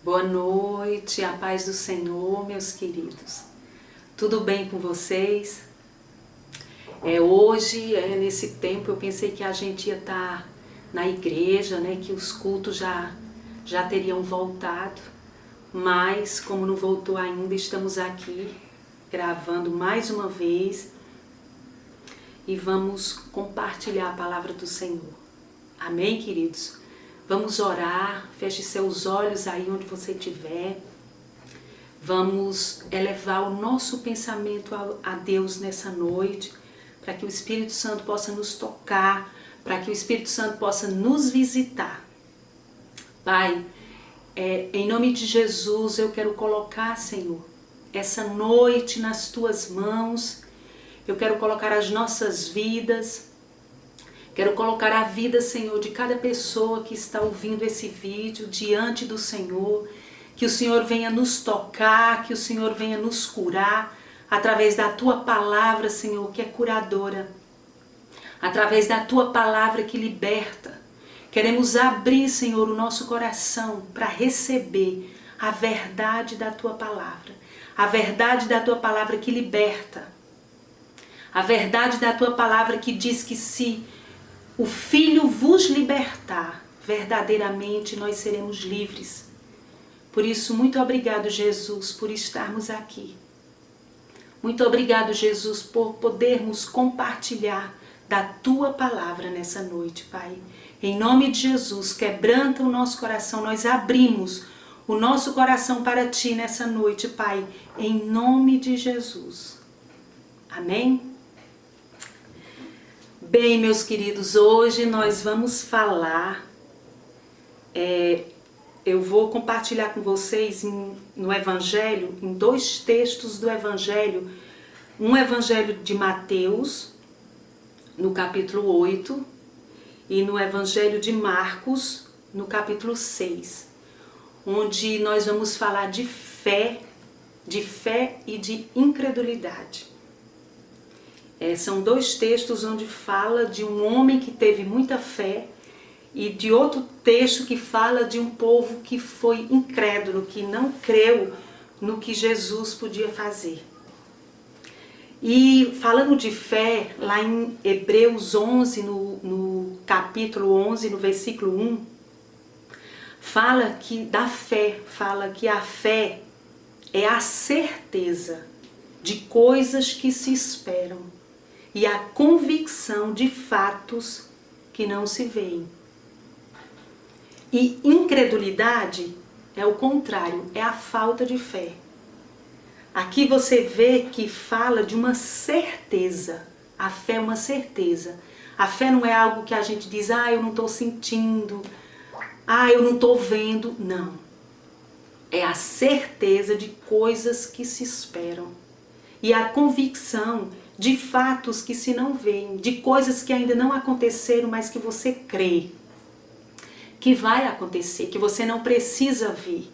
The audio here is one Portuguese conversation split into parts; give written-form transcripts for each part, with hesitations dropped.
Boa noite, a paz do Senhor, meus queridos. Tudo bem com vocês? Hoje, nesse tempo, eu pensei que a gente ia estar na igreja, né, que os cultos já teriam voltado, mas como não voltou ainda, estamos aqui gravando mais uma vez e vamos compartilhar a palavra do Senhor. Amém, queridos? Vamos orar, feche seus olhos aí onde você estiver. Vamos elevar o nosso pensamento a Deus nessa noite, para que o Espírito Santo possa nos tocar, para que o Espírito Santo possa nos visitar. Pai, em nome de Jesus eu quero colocar, Senhor, essa noite nas Tuas mãos. Eu quero colocar as nossas vidas. Quero colocar a vida, Senhor, de cada pessoa que está ouvindo esse vídeo diante do Senhor. Que o Senhor venha nos tocar, que o Senhor venha nos curar através da Tua palavra, Senhor, que é curadora. Através da Tua palavra que liberta. Queremos abrir, Senhor, o nosso coração para receber a verdade da Tua palavra. A verdade da Tua palavra que liberta. A verdade da Tua palavra que diz que se o Filho vos libertar, verdadeiramente nós seremos livres. Por isso, muito obrigado, Jesus, por estarmos aqui. Muito obrigado, Jesus, por podermos compartilhar da Tua palavra nessa noite, Pai. Em nome de Jesus, quebranta o nosso coração, nós abrimos o nosso coração para Ti nessa noite, Pai. Em nome de Jesus. Amém? Bem, meus queridos, hoje nós vamos falar, eu vou compartilhar com vocês no Evangelho, em dois textos do Evangelho, um Evangelho de Mateus, no capítulo 8, e no Evangelho de Marcos, no capítulo 6, onde nós vamos falar de fé e de incredulidade. São dois textos onde fala de um homem que teve muita fé e de outro texto que fala de um povo que foi incrédulo, que não creu no que Jesus podia fazer. E falando de fé, lá em Hebreus 11, no capítulo 11, no versículo 1, fala que a fé é a certeza de coisas que se esperam e a convicção de fatos que não se veem. E incredulidade é o contrário, é a falta de fé. Aqui você vê que fala de uma certeza. A fé é uma certeza. A fé não é algo que a gente diz, eu não estou sentindo, eu não estou vendo. Não. É a certeza de coisas que se esperam. E a convicção de fatos que se não veem, de coisas que ainda não aconteceram, mas que você crê que vai acontecer, que você não precisa ver.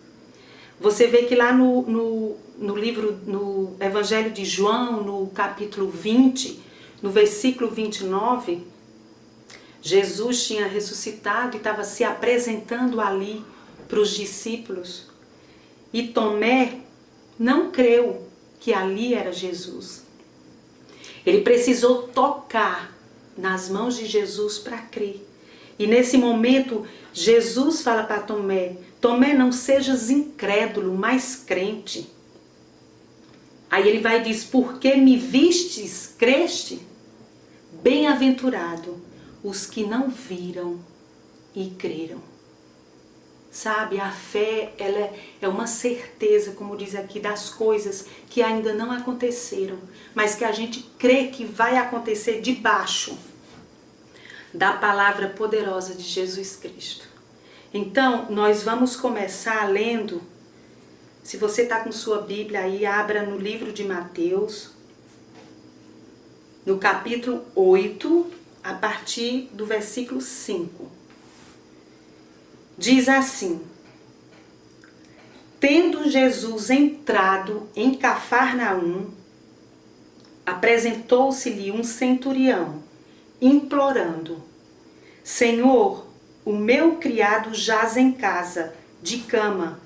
Você vê que lá no livro, no Evangelho de João, no capítulo 20, no versículo 29, Jesus tinha ressuscitado e estava se apresentando ali para os discípulos. E Tomé não creu que ali era Jesus. Ele precisou tocar nas mãos de Jesus para crer. E nesse momento, Jesus fala para Tomé, Tomé, não sejas incrédulo, mas crente. Aí ele vai e diz, porque me vistes, creste? Bem-aventurado os que não viram e creram. Sabe, a fé, ela é uma certeza, como diz aqui, das coisas que ainda não aconteceram, mas que a gente crê que vai acontecer debaixo da palavra poderosa de Jesus Cristo. Então, nós vamos começar lendo, se você está com sua Bíblia aí, abra no livro de Mateus, no capítulo 8, a partir do versículo 5. Diz assim, tendo Jesus entrado em Cafarnaum, apresentou-se-lhe um centurião, implorando, Senhor, o meu criado jaz em casa, de cama,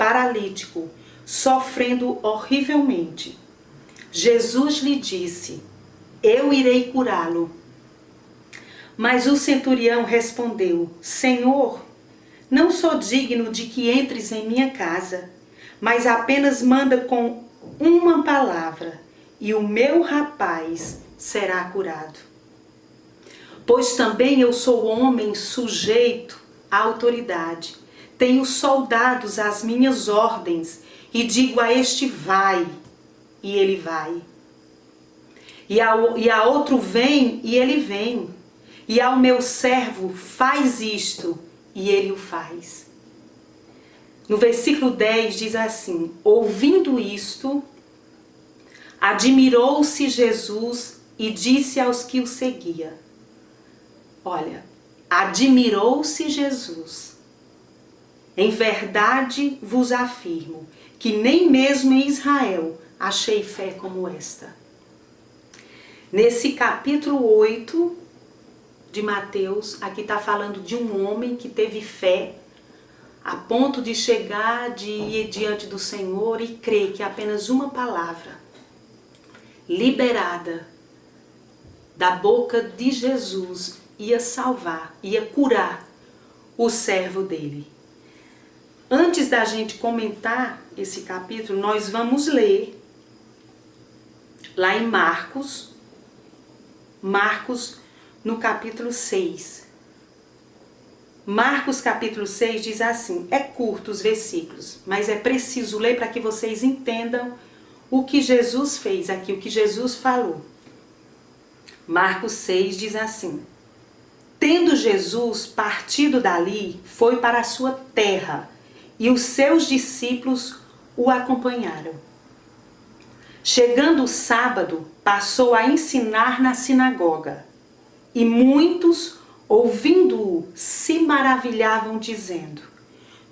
paralítico, sofrendo horrivelmente. Jesus lhe disse: eu irei curá-lo. Mas o centurião respondeu: Senhor, não sou digno de que entres em minha casa, mas apenas manda com uma palavra, e o meu rapaz será curado. Pois também eu sou homem sujeito à autoridade. Tenho soldados às minhas ordens, e digo a este: vai, e ele vai. E a outro: vem, e ele vem. E ao meu servo: faz isto, e ele o faz. No versículo 10 diz assim: ouvindo isto, admirou-se Jesus e disse aos que o seguiam. Olha, admirou-se Jesus. Em verdade vos afirmo que nem mesmo em Israel achei fé como esta. Nesse capítulo 8 de Mateus, aqui está falando de um homem que teve fé a ponto de chegar, de ir diante do Senhor e crer que apenas uma palavra liberada da boca de Jesus ia salvar, ia curar o servo dele. Antes da gente comentar esse capítulo, nós vamos ler lá em Marcos no capítulo 6. Marcos capítulo 6 diz assim, é curto os versículos, mas é preciso ler para que vocês entendam o que Jesus fez aqui, o que Jesus falou. Marcos 6 diz assim: tendo Jesus partido dali, foi para a sua terra, e os seus discípulos o acompanharam. Chegando o sábado, passou a ensinar na sinagoga, e muitos, ouvindo-o, se maravilhavam, dizendo: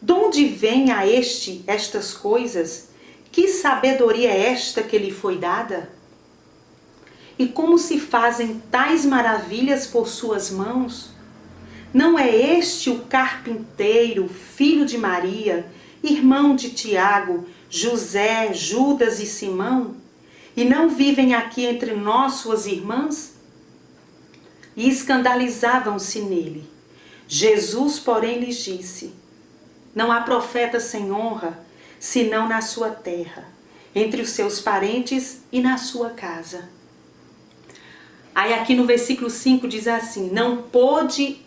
de onde vem a estas coisas? Que sabedoria é esta que lhe foi dada? E como se fazem tais maravilhas por suas mãos? Não é este o carpinteiro, filho de Maria, irmão de Tiago, José, Judas e Simão? E não vivem aqui entre nós suas irmãs? E escandalizavam-se nele. Jesus, porém, lhes disse: não há profeta sem honra, senão na sua terra, entre os seus parentes e na sua casa. Aí aqui no versículo 5 diz assim: não pôde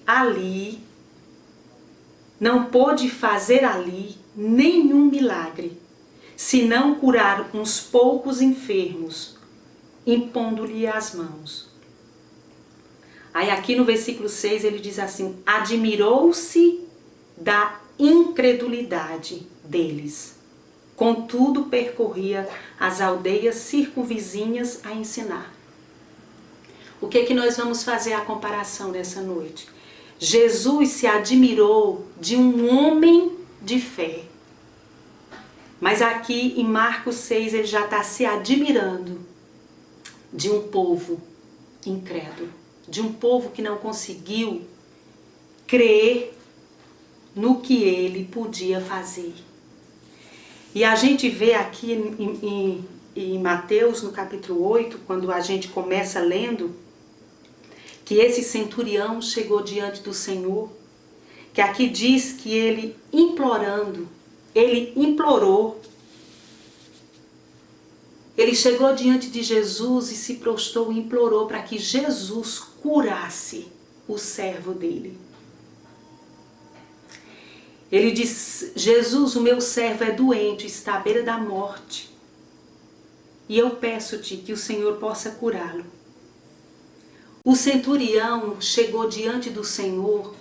fazer ali nenhum milagre, senão curar uns poucos enfermos, impondo-lhe as mãos. Aí aqui no versículo 6 ele diz assim: admirou-se da incredulidade deles. Contudo, percorria as aldeias circunvizinhas a ensinar. O que é que nós vamos fazer a comparação nessa noite? Jesus se admirou de um homem de fé. Mas aqui em Marcos 6 ele já está se admirando de um povo incrédulo. De um povo que não conseguiu crer no que ele podia fazer. E a gente vê aqui em Mateus, no capítulo 8, quando a gente começa lendo, que esse centurião chegou diante do Senhor, que aqui diz que ele implorou, ele chegou diante de Jesus e se prostrou e implorou para que Jesus curasse o servo dele. Ele disse: Jesus, o meu servo é doente, está à beira da morte, e eu peço-te que o Senhor possa curá-lo. O centurião chegou diante do Senhor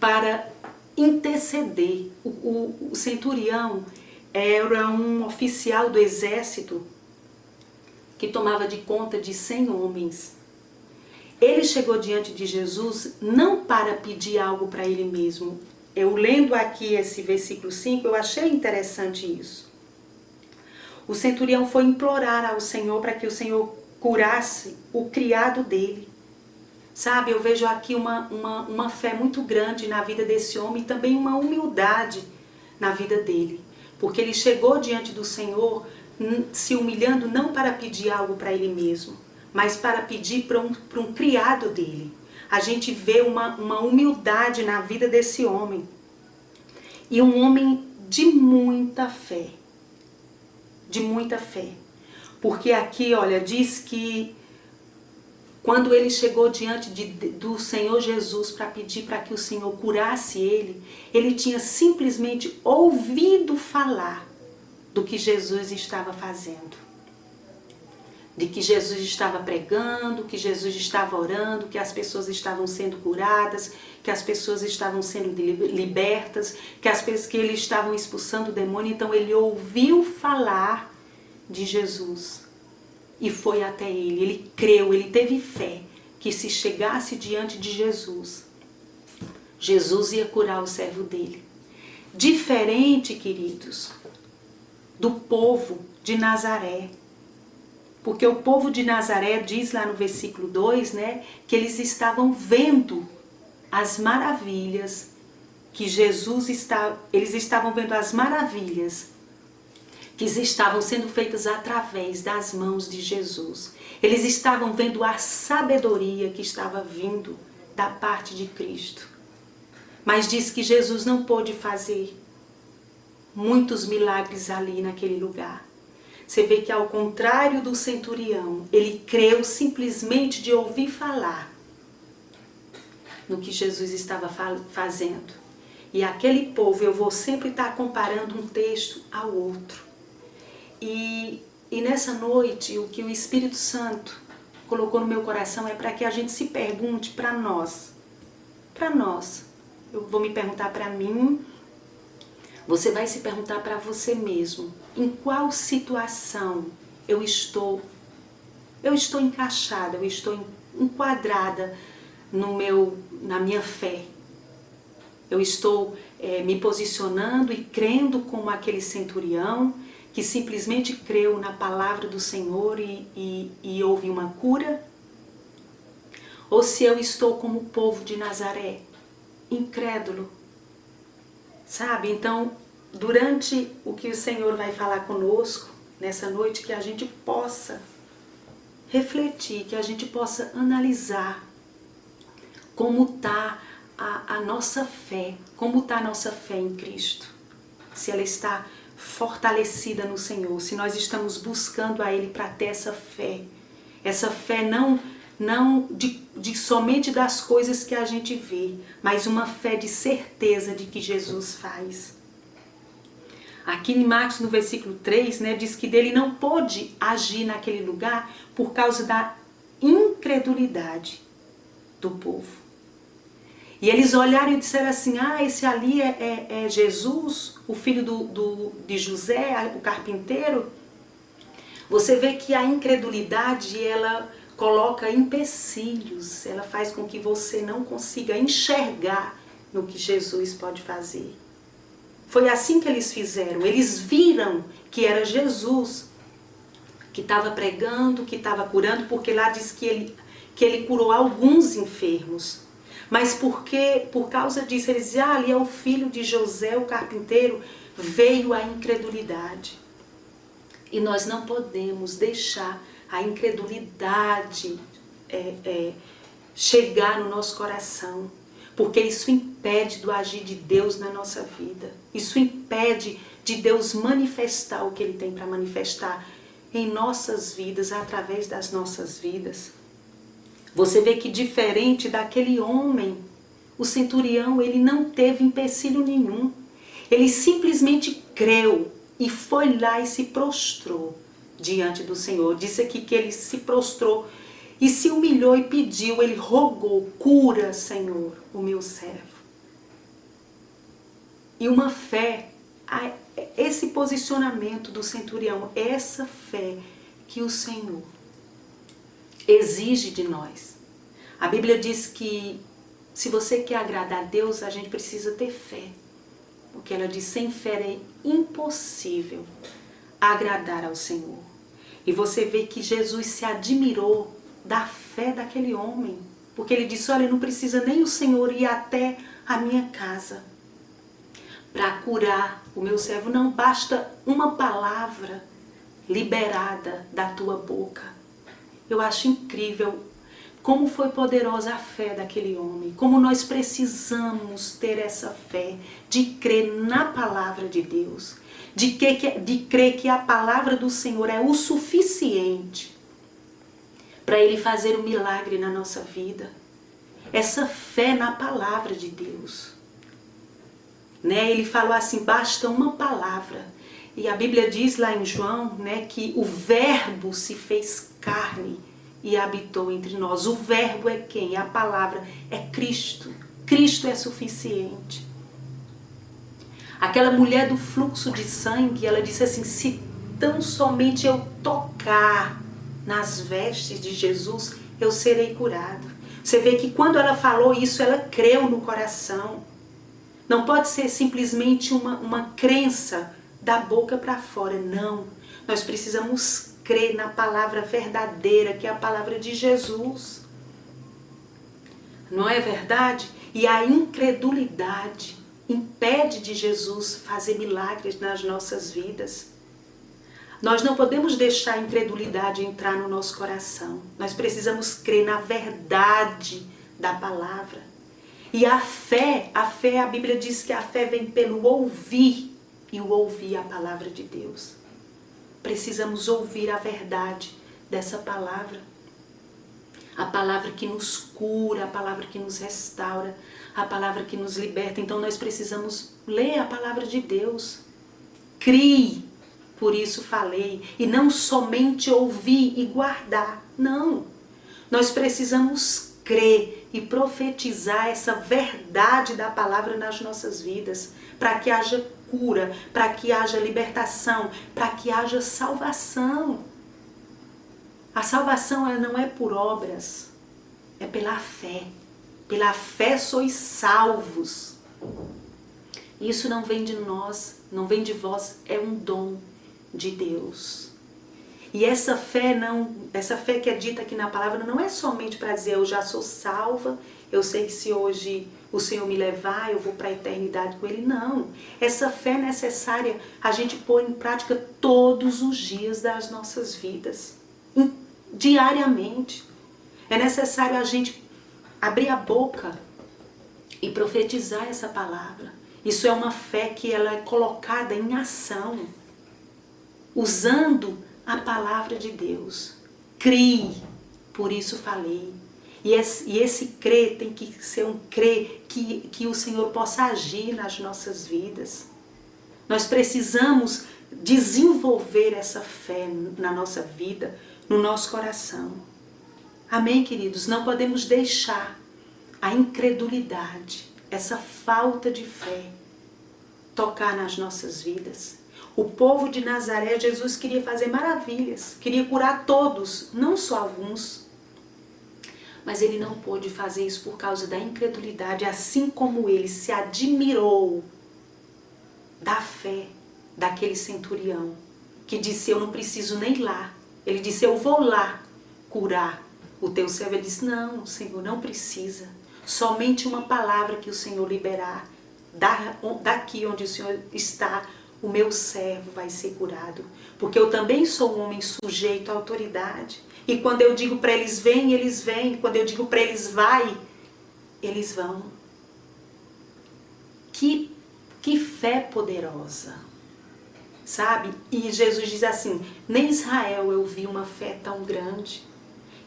para interceder. O centurião era um oficial do exército que tomava de conta de 100 homens. Ele chegou diante de Jesus não para pedir algo para ele mesmo. Eu lendo aqui esse versículo 5, eu achei interessante isso. O centurião foi implorar ao Senhor para que o Senhor curasse o criado dele. Sabe, eu vejo aqui uma fé muito grande na vida desse homem e também uma humildade na vida dele. porque ele chegou diante do Senhor se humilhando não para pedir algo para ele mesmo, mas para pedir para um criado dele. A gente vê uma humildade na vida desse homem. E um homem de muita fé. De muita fé. Porque aqui, olha, diz que quando ele chegou diante do Senhor Jesus para pedir para que o Senhor curasse ele tinha simplesmente ouvido falar do que Jesus estava fazendo. De que Jesus estava pregando, que Jesus estava orando, que as pessoas estavam sendo curadas, que as pessoas estavam sendo libertas, que eles estavam expulsando o demônio. Então ele ouviu falar de Jesus. E foi até ele creu, ele teve fé que se chegasse diante de Jesus, Jesus ia curar o servo dele. Diferente, queridos, do povo de Nazaré. Porque o povo de Nazaré diz lá no versículo 2, né, que eles estavam vendo as maravilhas que eles estavam vendo as maravilhas que estavam sendo feitas através das mãos de Jesus. Eles estavam vendo a sabedoria que estava vindo da parte de Cristo. Mas diz que Jesus não pôde fazer muitos milagres ali naquele lugar. Você vê que ao contrário do centurião, ele creu simplesmente de ouvir falar no que Jesus estava fazendo. E aquele povo, eu vou sempre estar comparando um texto ao outro. E nessa noite, o que o Espírito Santo colocou no meu coração é para que a gente se pergunte para nós. Para nós. Eu vou me perguntar para mim, você vai se perguntar para você mesmo. Em qual situação eu estou encaixada, eu estou enquadrada na minha fé. Eu estou me posicionando e crendo como aquele centurião, que simplesmente creu na palavra do Senhor e houve uma cura? Ou se eu estou como o povo de Nazaré, incrédulo, sabe? Então, durante o que o Senhor vai falar conosco, nessa noite, que a gente possa refletir, que a gente possa analisar como está a nossa fé, como está a nossa fé em Cristo. Se ela está fortalecida no Senhor, se nós estamos buscando a Ele para ter essa fé não de somente das coisas que a gente vê, mas uma fé de certeza de que Jesus faz. Aqui em Marcos, no versículo 3, né, diz que dele não pôde agir naquele lugar por causa da incredulidade do povo. E eles olharam e disseram assim, esse ali é Jesus, o filho de José, o carpinteiro. Você vê que a incredulidade, ela coloca empecilhos, ela faz com que você não consiga enxergar no que Jesus pode fazer. Foi assim que eles fizeram, eles viram que era Jesus que estava pregando, que estava curando, porque lá diz que ele curou alguns enfermos. Mas por causa disso, eles diziam, ali é o filho de José, o carpinteiro, veio a incredulidade. E nós não podemos deixar a incredulidade chegar no nosso coração, porque isso impede do agir de Deus na nossa vida. Isso impede de Deus manifestar o que Ele tem para manifestar em nossas vidas, através das nossas vidas. Você vê que diferente daquele homem, o centurião, ele não teve empecilho nenhum. Ele simplesmente creu e foi lá e se prostrou diante do Senhor. Disse aqui que ele se prostrou e se humilhou e pediu, ele rogou, cura, Senhor, o meu servo. E uma fé, esse posicionamento do centurião, essa fé que o Senhor exige de nós. A Bíblia diz que se você quer agradar a Deus, a gente precisa ter fé. Porque ela diz, sem fé é impossível agradar ao Senhor. E você vê que Jesus se admirou da fé daquele homem. Porque ele disse, olha, não precisa nem o Senhor ir até a minha casa. para curar o meu servo. Não basta uma palavra liberada da tua boca. Eu acho incrível como foi poderosa a fé daquele homem, como nós precisamos ter essa fé de crer na palavra de Deus, de crer que a palavra do Senhor é o suficiente para Ele fazer um milagre na nossa vida. Essa fé na palavra de Deus. Ele falou assim, basta uma palavra. E a Bíblia diz lá em João, que o verbo se fez carne e habitou entre nós. O verbo é quem? A palavra é Cristo. Cristo é suficiente. Aquela mulher do fluxo de sangue, ela disse assim, se tão somente eu tocar nas vestes de Jesus, eu serei curado. Você vê que quando ela falou isso, ela creu no coração. Não pode ser simplesmente uma crença da boca para fora, não. Nós precisamos crer na palavra verdadeira, que é a palavra de Jesus. Não é verdade? E a incredulidade impede de Jesus fazer milagres nas nossas vidas. Nós não podemos deixar a incredulidade entrar no nosso coração. Nós precisamos crer na verdade da palavra. E a fé, a Bíblia diz que a fé vem pelo ouvir, e o ouvir a palavra de Deus. Precisamos ouvir a verdade dessa palavra. A palavra que nos cura, a palavra que nos restaura, a palavra que nos liberta. Então nós precisamos ler a palavra de Deus. Crie, por isso falei. E não somente ouvir e guardar. Não. Nós precisamos crer e profetizar essa verdade da palavra nas nossas vidas, para que haja cura, para que haja libertação, para que haja salvação. A salvação ela não é por obras, é pela fé. Pela fé sois salvos. Isso não vem de nós, não vem de vós, é um dom de Deus. E essa fé que é dita aqui na palavra não é somente para dizer eu já sou salva, eu sei que se hoje o Senhor me levar, eu vou para a eternidade com Ele. Não. Essa fé é necessária a gente pôr em prática todos os dias das nossas vidas, diariamente. É necessário a gente abrir a boca e profetizar essa palavra. Isso é uma fé que ela é colocada em ação, usando a palavra de Deus. Crie, por isso falei. E esse crer tem que ser um crer que o Senhor possa agir nas nossas vidas. Nós precisamos desenvolver essa fé na nossa vida, no nosso coração. Amém, queridos? Não podemos deixar a incredulidade, essa falta de fé, tocar nas nossas vidas. O povo de Nazaré, Jesus queria fazer maravilhas, queria curar todos, não só alguns. Mas ele não pôde fazer isso por causa da incredulidade, assim como ele se admirou da fé daquele centurião, que disse, eu não preciso nem ir lá. Ele disse, eu vou lá curar o teu servo. Ele disse, não, Senhor, não precisa. Somente uma palavra que o Senhor liberar, daqui onde o Senhor está, o meu servo vai ser curado. Porque eu também sou um homem sujeito à autoridade. E quando eu digo para eles vêm, eles vêm. Quando eu digo para eles vai, eles vão. Que fé poderosa. Sabe? E Jesus diz assim, nem Israel eu vi uma fé tão grande.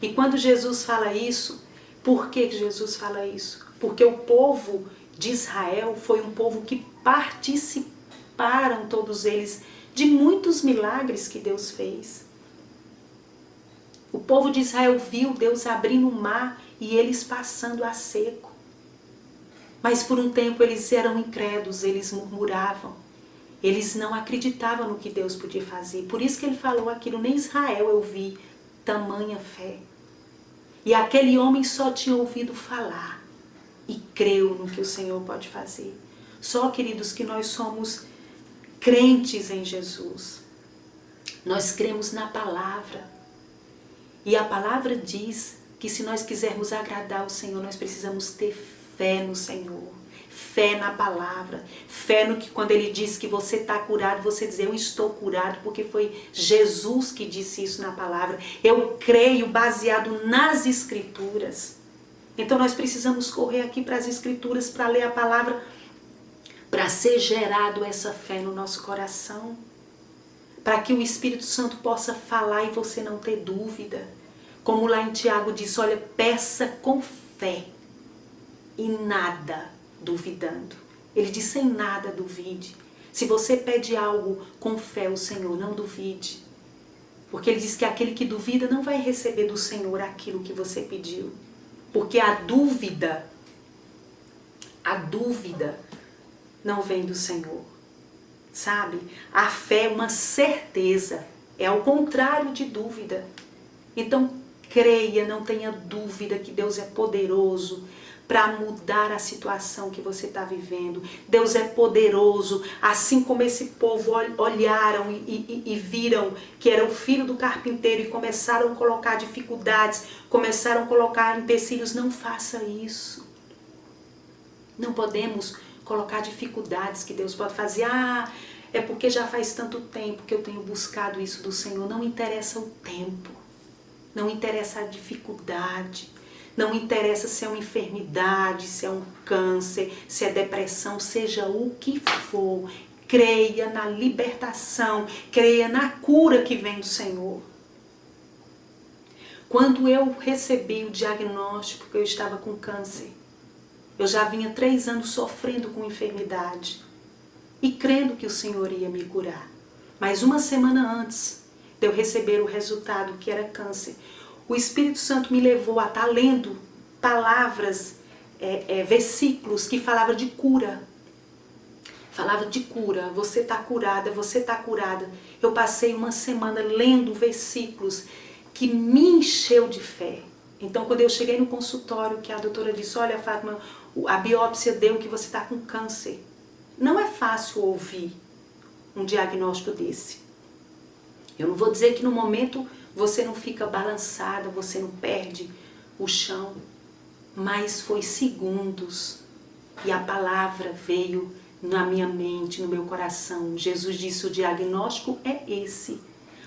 E quando Jesus fala isso, por que Jesus fala isso? Porque o povo de Israel foi um povo que participaram todos eles de muitos milagres que Deus fez. O povo de Israel viu Deus abrindo o mar e eles passando a seco. Mas por um tempo eles eram incrédulos, eles murmuravam. Eles não acreditavam no que Deus podia fazer. Por isso que ele falou aquilo, nem Israel eu vi tamanha fé. E aquele homem só tinha ouvido falar e creu no que o Senhor pode fazer. Só, queridos, que nós somos crentes em Jesus. Nós cremos na palavra. E a palavra diz que se nós quisermos agradar o Senhor, nós precisamos ter fé no Senhor. Fé na palavra. Fé no que quando ele diz que você está curado, você diz, eu estou curado, porque foi Jesus que disse isso na palavra. Eu creio baseado nas Escrituras. Então nós precisamos correr aqui para as Escrituras, para ler a palavra, para ser gerado essa fé no nosso coração. Para que o Espírito Santo possa falar e você não ter dúvida. Como lá em Tiago diz, olha, peça com fé e nada duvidando. Ele diz, sem nada duvide. Se você pede algo com fé ao Senhor, não duvide. Porque ele diz que aquele que duvida não vai receber do Senhor aquilo que você pediu. Porque a dúvida não vem do Senhor. Sabe? A fé é uma certeza. É ao contrário de dúvida. Então, creia, não tenha dúvida que Deus é poderoso para mudar a situação que você está vivendo. Deus é poderoso, assim como esse povo olharam e viram que era o filho do carpinteiro e começaram a colocar dificuldades, começaram a colocar empecilhos. Não faça isso. Não podemos colocar dificuldades que Deus pode fazer. É porque já faz tanto tempo que eu tenho buscado isso do Senhor. Não interessa o tempo, não interessa a dificuldade. Não interessa se é uma enfermidade, se é um câncer, se é depressão, seja o que for. Creia na libertação, creia na cura que vem do Senhor. Quando eu recebi o diagnóstico que eu estava com câncer, eu já vinha 3 anos sofrendo com enfermidade e crendo que o Senhor ia me curar. Mas uma semana antes de eu receber o resultado que era câncer, o Espírito Santo me levou a estar lendo palavras, versículos que falavam de cura. Falava de cura, você está curada, você está curada. Eu passei uma semana lendo versículos que me encheu de fé. Então, quando eu cheguei no consultório, que a doutora disse, olha, Fátima, a biópsia deu que você está com câncer. Não é fácil ouvir um diagnóstico desse. Eu não vou dizer que no momento você não fica balançada, você não perde o chão, mas foi segundos e a palavra veio na minha mente, no meu coração. Jesus disse, o diagnóstico é esse,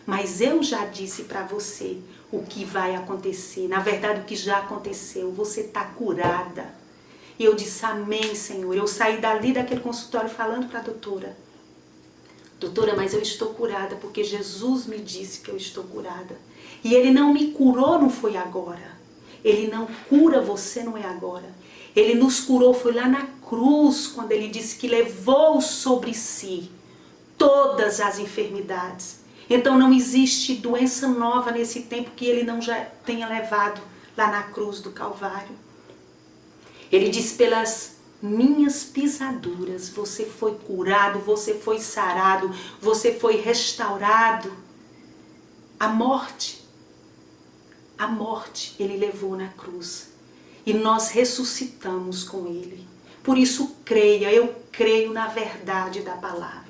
mas eu já disse para você o que vai acontecer. Na verdade, o que já aconteceu, você está curada. E eu disse, amém, Senhor. Eu saí dali daquele consultório falando para a doutora, doutora, mas eu estou curada porque Jesus me disse que eu estou curada. E Ele não me curou, não foi agora. Ele não cura você, não é agora. Ele nos curou, foi lá na cruz, quando Ele disse que levou sobre si todas as enfermidades. Então não existe doença nova nesse tempo que Ele não já tenha levado lá na cruz do Calvário. Ele disse, pelas minhas pisaduras, você foi curado, você foi sarado, você foi restaurado. A morte Ele levou na cruz. E nós ressuscitamos com Ele. Por isso creia, eu creio na verdade da palavra.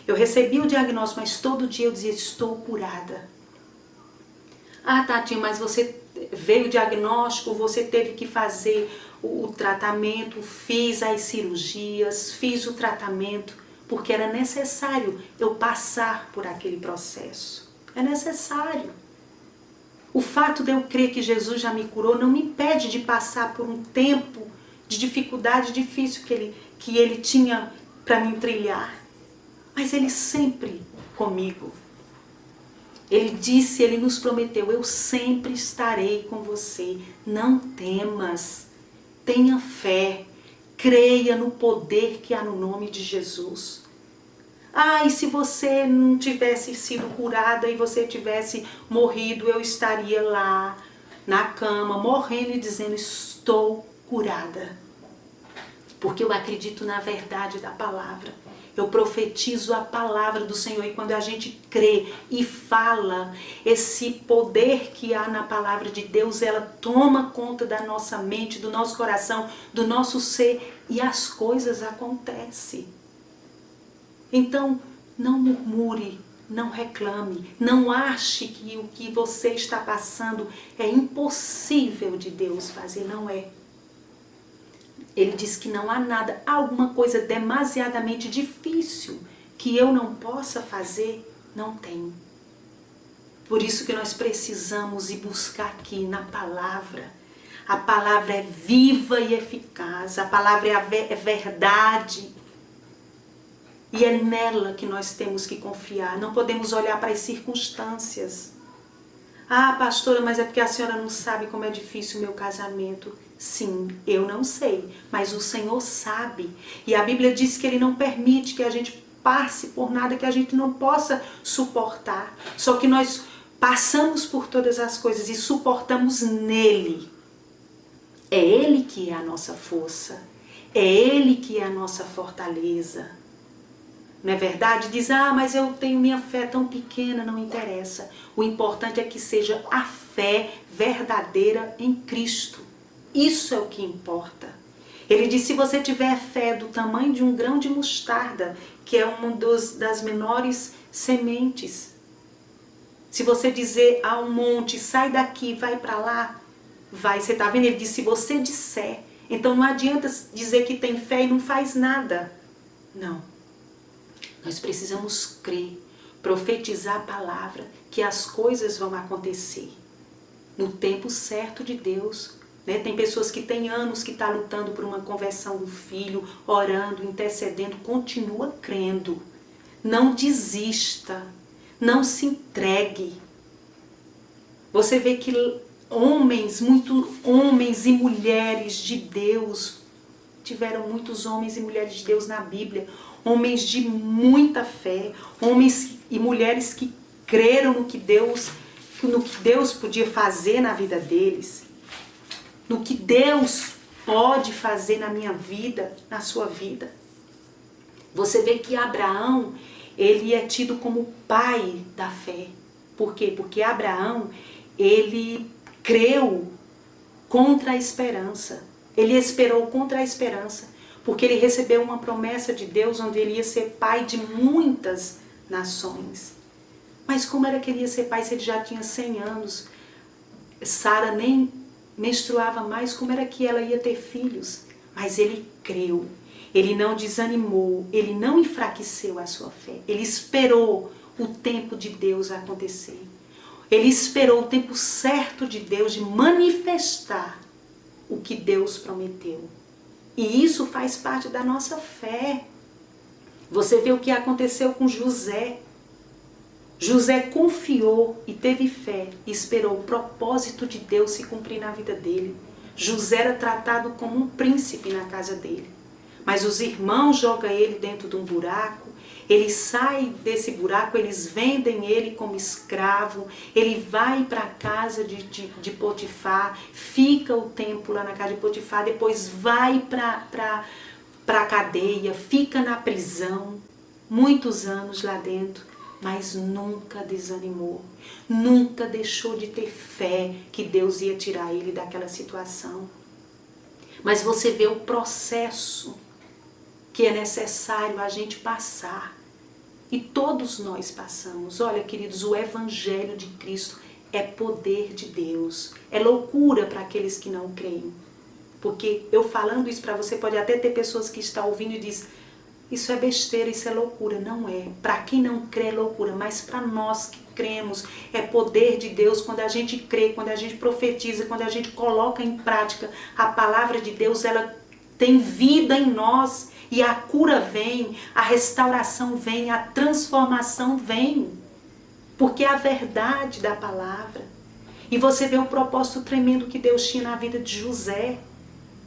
Eu recebi o diagnóstico, mas todo dia eu dizia, estou curada. Tatinha, mas você veio o diagnóstico, você teve que fazer o tratamento, fiz as cirurgias, fiz o tratamento, porque era necessário eu passar por aquele processo. É necessário. O fato de eu crer que Jesus já me curou não me impede de passar por um tempo de dificuldade difícil que ele tinha para me trilhar. Mas Ele sempre comigo. Ele disse, Ele nos prometeu, eu sempre estarei com você. Não temas, tenha fé, creia no poder que há no nome de Jesus. E se você não tivesse sido curada e você tivesse morrido, eu estaria lá na cama, morrendo e dizendo, estou curada. Porque eu acredito na verdade da palavra. Eu profetizo a palavra do Senhor e quando a gente crê e fala, esse poder que há na palavra de Deus, ela toma conta da nossa mente, do nosso coração, do nosso ser e as coisas acontecem. Então, não murmure, não reclame, não ache que o que você está passando é impossível de Deus fazer, não é. Ele diz que não há nada, alguma coisa demasiadamente difícil que eu não possa fazer, não tem. Por isso que nós precisamos ir buscar aqui na palavra. A palavra é viva e eficaz, a palavra é verdade. E é nela que nós temos que confiar, não podemos olhar para as circunstâncias. Ah, pastora, mas é porque a senhora não sabe como é difícil o meu casamento. Sim, eu não sei, mas o Senhor sabe. E a Bíblia diz que Ele não permite que a gente passe por nada que a gente não possa suportar. Só que nós passamos por todas as coisas e suportamos nele. É Ele que é a nossa força. É Ele que é a nossa fortaleza. Não é verdade? Diz, mas eu tenho minha fé tão pequena, não interessa. O importante é que seja a fé verdadeira em Cristo. Isso é o que importa. Ele diz, se você tiver fé do tamanho de um grão de mostarda, que é uma das menores sementes. Se você dizer a um monte, sai daqui, vai para lá, vai. Você está vendo? Ele diz, se você disser. Então não adianta dizer que tem fé e não faz nada. Não. Nós precisamos crer, profetizar a palavra, que as coisas vão acontecer no tempo certo de Deus. Tem pessoas que têm anos que estão lutando por uma conversão do filho, orando, intercedendo, continua crendo. Não desista, não se entregue. Você vê que muitos homens e mulheres de Deus, tiveram muitos homens e mulheres de Deus na Bíblia, homens de muita fé, homens e mulheres que creram no que Deus podia fazer na vida deles, no que Deus pode fazer na minha vida, na sua vida. Você vê que Abraão, ele é tido como pai da fé. Por quê? Porque Abraão, ele creu contra a esperança. Ele esperou contra a esperança, porque ele recebeu uma promessa de Deus onde ele ia ser pai de muitas nações. Mas como era que ele ia ser pai se ele já tinha 100 anos? Sara nem menstruava mais, como era que ela ia ter filhos? Mas ele creu, ele não desanimou, ele não enfraqueceu a sua fé. Ele esperou o tempo de Deus acontecer. Ele esperou o tempo certo de Deus de manifestar o que Deus prometeu. E isso faz parte da nossa fé. Você vê o que aconteceu com José. José confiou e teve fé e esperou o propósito de Deus se cumprir na vida dele. José era tratado como um príncipe na casa dele. Mas os irmãos jogam ele dentro de um buraco. Ele sai desse buraco, eles vendem ele como escravo. Ele vai para a casa de Potifar, fica o tempo lá na casa de Potifar, depois vai para a cadeia, fica na prisão, muitos anos lá dentro. Mas nunca desanimou, nunca deixou de ter fé que Deus ia tirar ele daquela situação. Mas você vê o processo que é necessário a gente passar. E todos nós passamos. Olha, queridos, o Evangelho de Cristo é poder de Deus. É loucura para aqueles que não creem. Porque eu falando isso para você, pode até ter pessoas que estão ouvindo e dizem, isso é besteira, isso é loucura. Não é. Para quem não crê é loucura, mas para nós que cremos é poder de Deus. Quando a gente crê, quando a gente profetiza, quando a gente coloca em prática a palavra de Deus, ela tem vida em nós e a cura vem, a restauração vem, a transformação vem. Porque é a verdade da palavra. E você vê o propósito tremendo que Deus tinha na vida de José.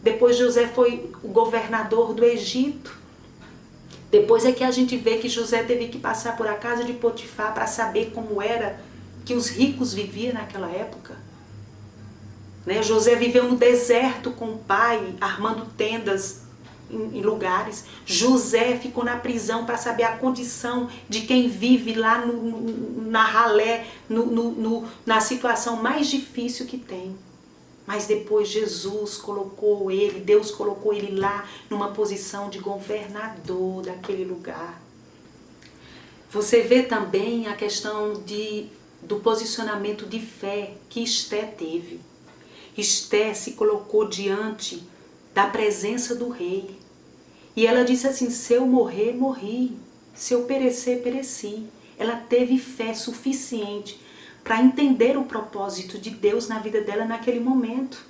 Depois José foi o governador do Egito. Depois é que a gente vê que José teve que passar por a casa de Potifar para saber como era que os ricos viviam naquela época. José viveu no deserto com o pai, armando tendas em lugares. José ficou na prisão para saber a condição de quem vive lá na ralé, na situação mais difícil que tem. Mas depois Deus colocou ele lá numa posição de governador daquele lugar. Você vê também a questão do posicionamento de fé que Esté teve. Esté se colocou diante da presença do rei. E ela disse assim, se eu morrer, morri. Se eu perecer, pereci. Ela teve fé suficiente para entender o propósito de Deus na vida dela naquele momento.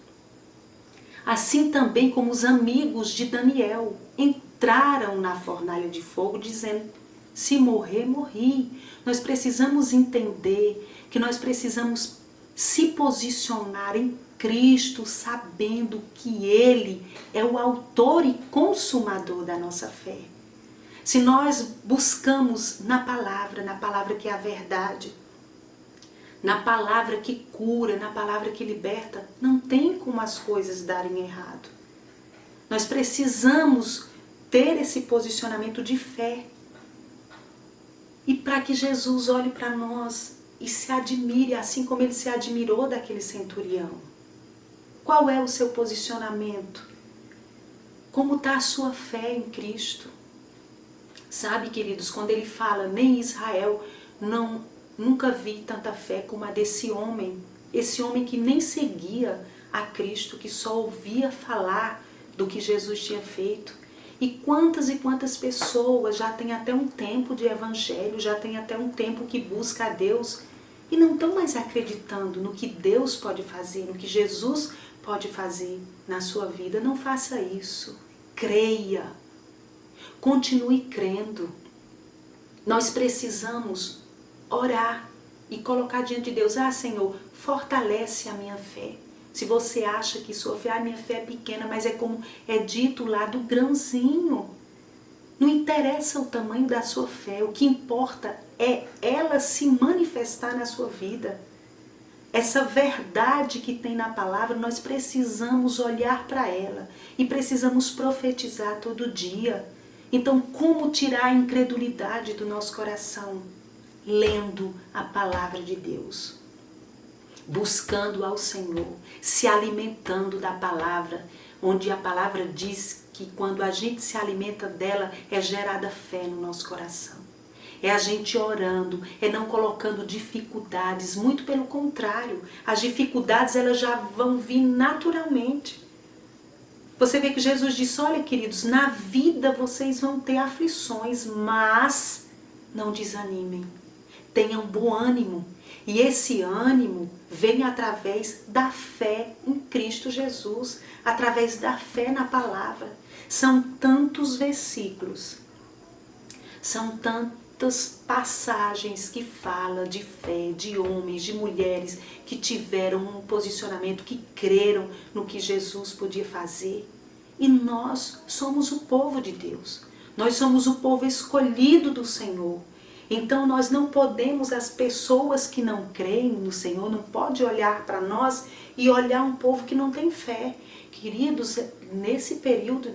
Assim também como os amigos de Daniel entraram na fornalha de fogo dizendo, se morrer, morri. Nós precisamos entender que nós precisamos se posicionar em Cristo, sabendo que Ele é o autor e consumador da nossa fé. Se nós buscamos na palavra que é a verdade, na palavra que cura, na palavra que liberta, não tem como as coisas darem errado. Nós precisamos ter esse posicionamento de fé. E para que Jesus olhe para nós e se admire, assim como ele se admirou daquele centurião. Qual é o seu posicionamento? Como está a sua fé em Cristo? Sabe, queridos, quando ele fala, nem Israel, nunca vi tanta fé como a desse homem. Esse homem que nem seguia a Cristo, que só ouvia falar do que Jesus tinha feito. E quantas pessoas já têm até um tempo de evangelho, já têm até um tempo que busca a Deus e não estão mais acreditando no que Deus pode fazer, no que Jesus pode fazer na sua vida. Não faça isso. Creia. Continue crendo. Nós precisamos orar e colocar diante de Deus, Senhor, fortalece a minha fé. Se você acha que sua fé, minha fé é pequena, mas é como é dito lá do grãozinho. Não interessa o tamanho da sua fé, o que importa é ela se manifestar na sua vida. Essa verdade que tem na palavra, nós precisamos olhar para ela e precisamos profetizar todo dia. Então, como tirar a incredulidade do nosso coração? Lendo a palavra de Deus, buscando ao Senhor, se alimentando da palavra, onde a palavra diz que quando a gente se alimenta dela, é gerada fé no nosso coração. É a gente orando, é não colocando dificuldades, muito pelo contrário, as dificuldades elas já vão vir naturalmente. Você vê que Jesus disse, olha queridos, na vida vocês vão ter aflições, mas não desanimem. Tenham bom ânimo. E esse ânimo vem através da fé em Cristo Jesus, através da fé na palavra. São tantos versículos, são tantas passagens que falam de fé, de homens, de mulheres que tiveram um posicionamento, que creram no que Jesus podia fazer. E nós somos o povo de Deus. Nós somos o povo escolhido do Senhor. Então nós não podemos, as pessoas que não creem no Senhor, não pode olhar para nós e olhar um povo que não tem fé. Queridos, nesse período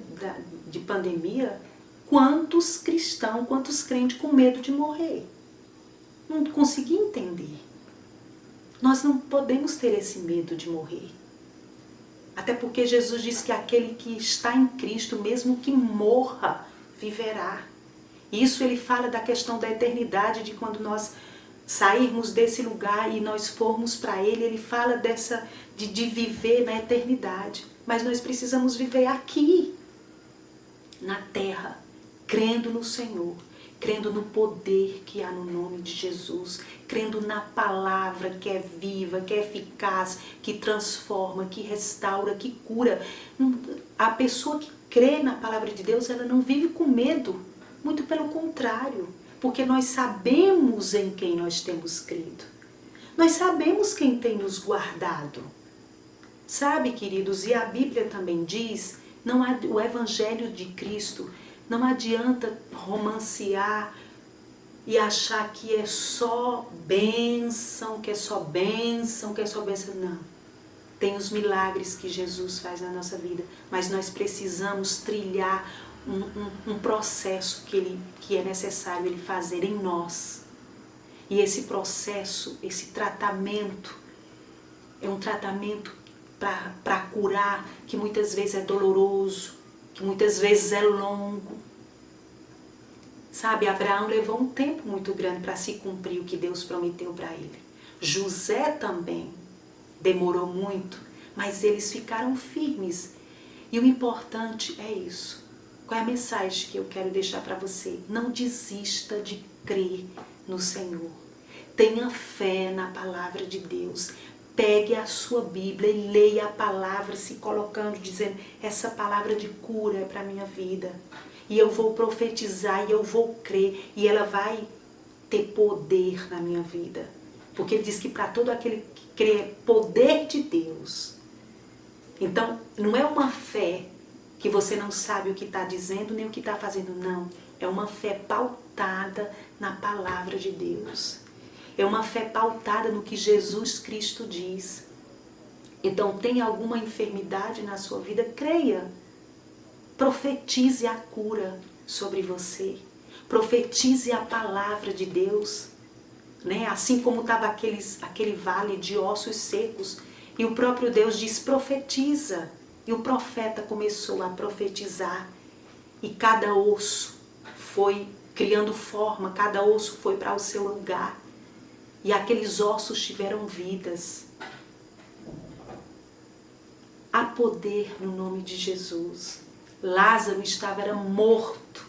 de pandemia, quantos cristãos, quantos crentes com medo de morrer? Não consegui entender. Nós não podemos ter esse medo de morrer. Até porque Jesus disse que aquele que está em Cristo, mesmo que morra, viverá. Isso ele fala da questão da eternidade, de quando nós sairmos desse lugar e nós formos para Ele, ele fala de viver na eternidade. Mas nós precisamos viver aqui, na terra, crendo no Senhor, crendo no poder que há no nome de Jesus, crendo na palavra que é viva, que é eficaz, que transforma, que restaura, que cura. A pessoa que crê na palavra de Deus, ela não vive com medo. Muito pelo contrário, porque nós sabemos em quem nós temos crido. Nós sabemos quem tem nos guardado. Sabe, queridos, e a Bíblia também diz, o Evangelho de Cristo, não adianta romancear e achar que é só bênção, que é só bênção, que é só bênção. Não. Tem os milagres que Jesus faz na nossa vida, mas nós precisamos trilhar um processo que é necessário ele fazer em nós. E esse processo, esse tratamento, é um tratamento para curar, que muitas vezes é doloroso, que muitas vezes é longo. Sabe, Abraão levou um tempo muito grande para se cumprir o que Deus prometeu para ele. José também demorou muito, mas eles ficaram firmes. E o importante é isso. Qual é a mensagem que eu quero deixar para você? Não desista de crer no Senhor. Tenha fé na palavra de Deus. Pegue a sua Bíblia e leia a palavra, se colocando, dizendo, essa palavra de cura é para a minha vida. E eu vou profetizar e eu vou crer. E ela vai ter poder na minha vida. Porque ele diz que para todo aquele que crê é poder de Deus. Então, não é uma fé que você não sabe o que está dizendo nem o que está fazendo, não. É uma fé pautada na palavra de Deus. É uma fé pautada no que Jesus Cristo diz. Então, tem alguma enfermidade na sua vida? Creia. Profetize a cura sobre você. Profetize a palavra de Deus. Né? Assim como estava aquele vale de ossos secos. E o próprio Deus diz, profetiza. E o profeta começou a profetizar. E cada osso foi criando forma, cada osso foi para o seu lugar. E aqueles ossos tiveram vidas. Há poder no nome de Jesus. Lázaro era morto,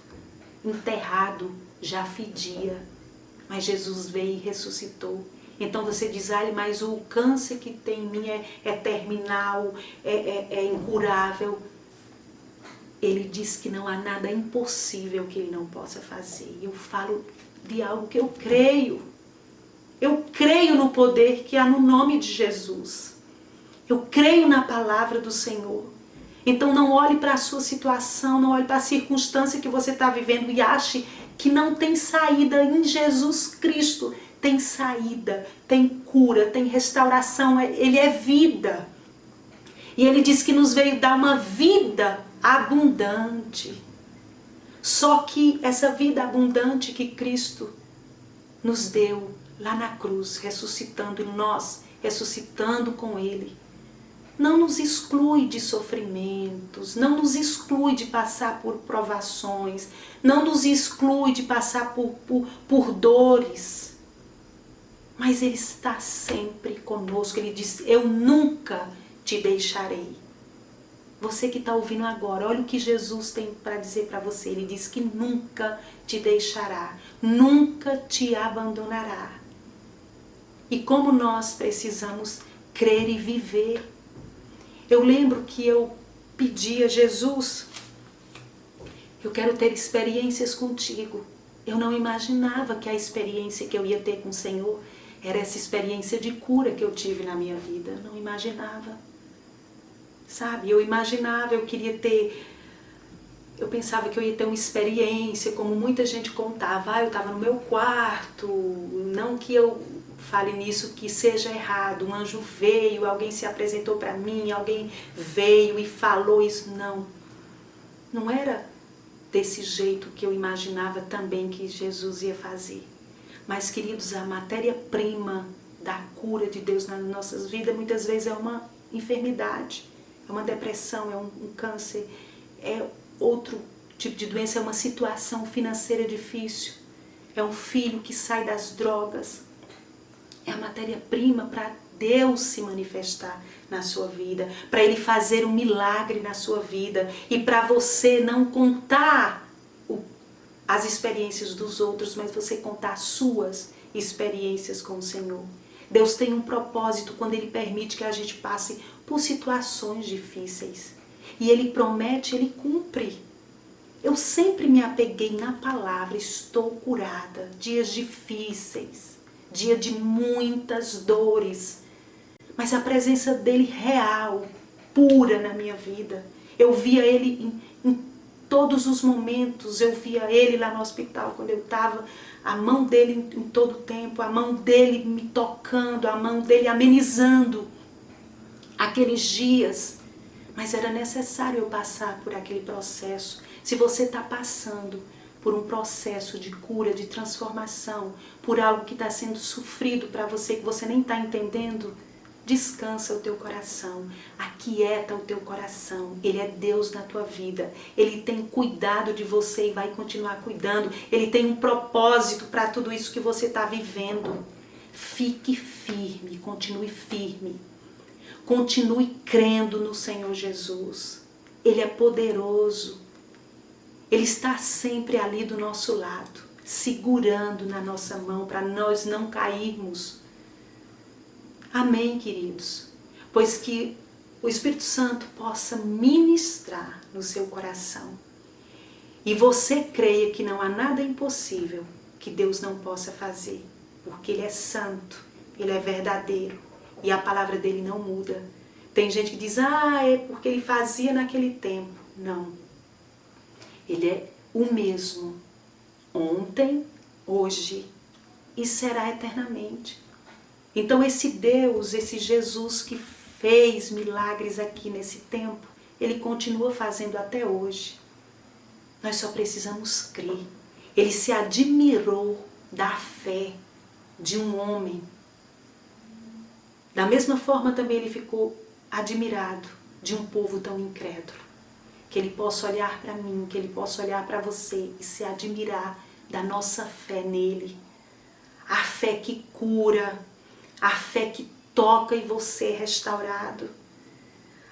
enterrado, já fedia. Mas Jesus veio e ressuscitou. Então você diz, mas o câncer que tem em mim é terminal, é incurável. Ele diz que não há nada impossível que ele não possa fazer. Eu falo de algo que eu creio. Eu creio no poder que há no nome de Jesus. Eu creio na palavra do Senhor. Então não olhe para a sua situação, não olhe para a circunstância que você está vivendo e ache que não tem saída em Jesus Cristo. Tem saída, tem cura, tem restauração, ele é vida. E ele diz que nos veio dar uma vida abundante. Só que essa vida abundante que Cristo nos deu lá na cruz, ressuscitando nós, ressuscitando com Ele, não nos exclui de sofrimentos, não nos exclui de passar por provações, não nos exclui de passar por dores. Mas Ele está sempre conosco. Ele diz, eu nunca te deixarei. Você que está ouvindo agora, olha o que Jesus tem para dizer para você. Ele diz que nunca te deixará, nunca te abandonará. E como nós precisamos crer e viver. Eu lembro que eu pedi a Jesus, eu quero ter experiências contigo. Eu não imaginava que a experiência que eu ia ter com o Senhor era essa experiência de cura que eu tive na minha vida. Eu não imaginava. Sabe, eu imaginava, eu pensava que eu ia ter uma experiência, como muita gente contava, eu estava no meu quarto, não que eu fale nisso que seja errado, um anjo veio, alguém se apresentou para mim, alguém veio e falou isso, não era desse jeito que eu imaginava também que Jesus ia fazer. Mas, queridos, a matéria-prima da cura de Deus nas nossas vidas muitas vezes é uma enfermidade. É uma depressão, é um câncer, é outro tipo de doença, é uma situação financeira difícil, é um filho que sai das drogas. É a matéria-prima para Deus se manifestar na sua vida, para Ele fazer um milagre na sua vida e para você não contar as experiências dos outros, mas você contar as suas experiências com o Senhor. Deus tem um propósito quando Ele permite que a gente passe por situações difíceis. E Ele promete, Ele cumpre. Eu sempre me apeguei na palavra, estou curada. Dias difíceis, dia de muitas dores. Mas a presença dEle real, pura na minha vida. Eu via Ele em todos os momentos, eu via Ele lá no hospital quando eu estava, a mão dEle em todo o tempo, a mão dEle me tocando, a mão dEle amenizando aqueles dias. Mas era necessário eu passar por aquele processo. Se você está passando por um processo de cura, de transformação, por algo que está sendo sofrido para você, que você nem está entendendo, descansa o teu coração, aquieta o teu coração. Ele é Deus na tua vida. Ele tem cuidado de você e vai continuar cuidando. Ele tem um propósito para tudo isso que você está vivendo. Fique firme, continue firme. Continue crendo no Senhor Jesus. Ele é poderoso. Ele está sempre ali do nosso lado, segurando na nossa mão para nós não cairmos. Amém, queridos? Pois que o Espírito Santo possa ministrar no seu coração. E você creia que não há nada impossível que Deus não possa fazer. Porque Ele é santo, Ele é verdadeiro e a palavra dele não muda. Tem gente que diz, é porque Ele fazia naquele tempo. Não. Ele é o mesmo ontem, hoje e será eternamente. Então esse Deus, esse Jesus que fez milagres aqui nesse tempo, Ele continua fazendo até hoje. Nós só precisamos crer. Ele se admirou da fé de um homem. Da mesma forma também Ele ficou admirado de um povo tão incrédulo. Que Ele possa olhar para mim, que Ele possa olhar para você e se admirar da nossa fé nele. A fé que cura, a fé que toca e você é restaurado.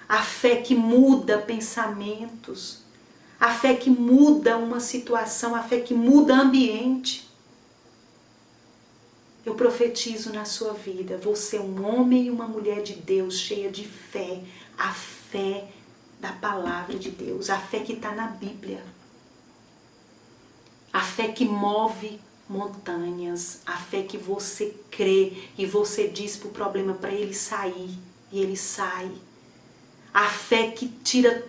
A fé que muda pensamentos. A fé que muda uma situação, a fé que muda ambiente. Eu profetizo na sua vida, você é um homem e uma mulher de Deus, cheia de fé. A fé da palavra de Deus, a fé que está na Bíblia. A fé que move montanhas, a fé que você crê e você diz para o problema para ele sair e ele sai. A fé que tira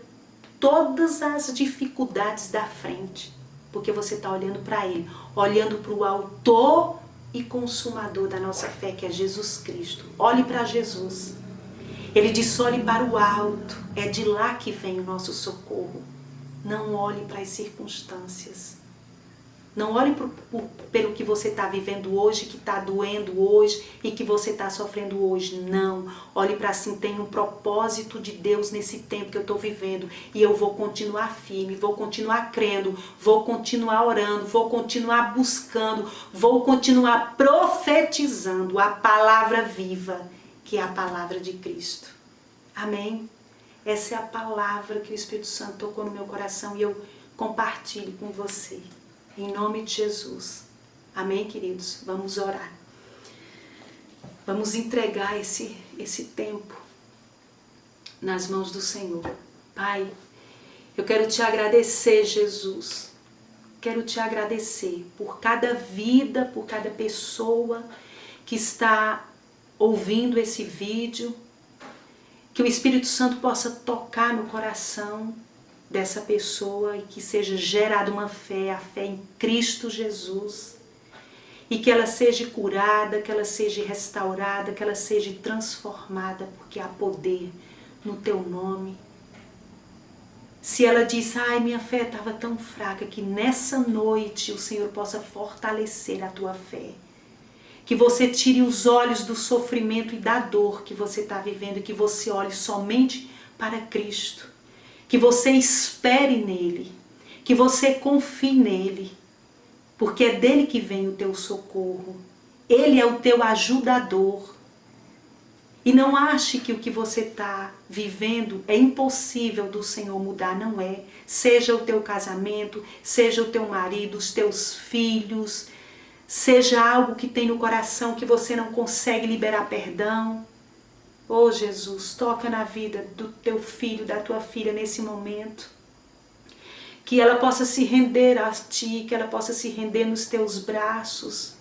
todas as dificuldades da frente, porque você está olhando para ele, olhando para o autor e consumador da nossa fé, que é Jesus Cristo. Olhe para Jesus. Ele diz, olhe para o alto, é de lá que vem o nosso socorro. Não olhe para as circunstâncias. Não olhe pelo que você está vivendo hoje, que está doendo hoje e que você está sofrendo hoje. Não. Olhe para assim, tem um propósito de Deus nesse tempo que eu estou vivendo. E eu vou continuar firme, vou continuar crendo, vou continuar orando, vou continuar buscando, vou continuar profetizando a palavra viva, que é a palavra de Cristo. Amém? Essa é a palavra que o Espírito Santo tocou no meu coração e eu compartilho com você. Em nome de Jesus. Amém, queridos? Vamos orar. Vamos entregar esse tempo nas mãos do Senhor. Pai, eu quero te agradecer, Jesus. Quero te agradecer por cada vida, por cada pessoa que está ouvindo esse vídeo. Que o Espírito Santo possa tocar no coração dessa pessoa e que seja gerada uma fé, a fé em Cristo Jesus, e que ela seja curada, que ela seja restaurada, que ela seja transformada, porque há poder no teu nome. Se ela diz, minha fé estava tão fraca, que nessa noite o Senhor possa fortalecer a tua fé. Que você tire os olhos do sofrimento e da dor que você está vivendo, e que você olhe somente para Cristo. Que você espere nele, que você confie nele, porque é dele que vem o teu socorro. Ele é o teu ajudador. E não ache que o que você está vivendo é impossível do Senhor mudar, não é. Seja o teu casamento, seja o teu marido, os teus filhos, seja algo que tem no coração que você não consegue liberar perdão. Oh Jesus, toca na vida do teu filho, da tua filha nesse momento. Que ela possa se render a ti, que ela possa se render nos teus braços.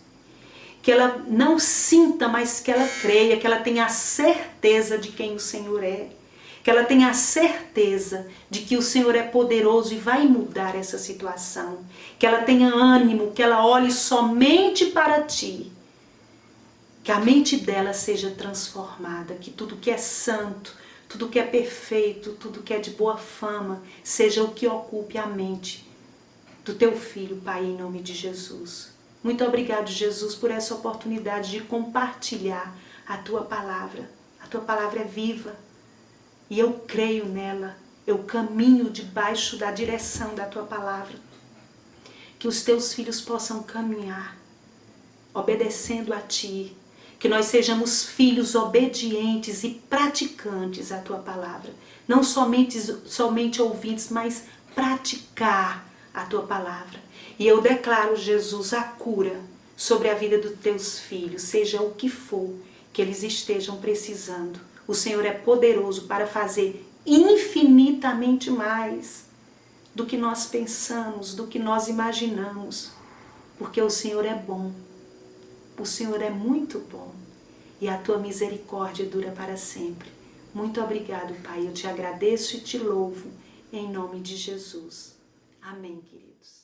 Que ela não sinta, mas que ela creia, que ela tenha a certeza de quem o Senhor é. Que ela tenha a certeza de que o Senhor é poderoso e vai mudar essa situação. Que ela tenha ânimo, que ela olhe somente para ti. Que a mente dela seja transformada, que tudo que é santo, tudo que é perfeito, tudo que é de boa fama, seja o que ocupe a mente do teu filho, Pai, em nome de Jesus. Muito obrigado, Jesus, por essa oportunidade de compartilhar a tua palavra. A tua palavra é viva e eu creio nela, eu caminho debaixo da direção da tua palavra. Que os teus filhos possam caminhar, obedecendo a ti. Que nós sejamos filhos obedientes e praticantes à Tua palavra. Não somente ouvintes, mas praticar a Tua palavra. E eu declaro, Jesus, a cura sobre a vida dos Teus filhos, seja o que for que eles estejam precisando. O Senhor é poderoso para fazer infinitamente mais do que nós pensamos, do que nós imaginamos. Porque o Senhor é bom. O Senhor é muito bom e a Tua misericórdia dura para sempre. Muito obrigado, Pai. Eu te agradeço e te louvo em nome de Jesus. Amém, queridos.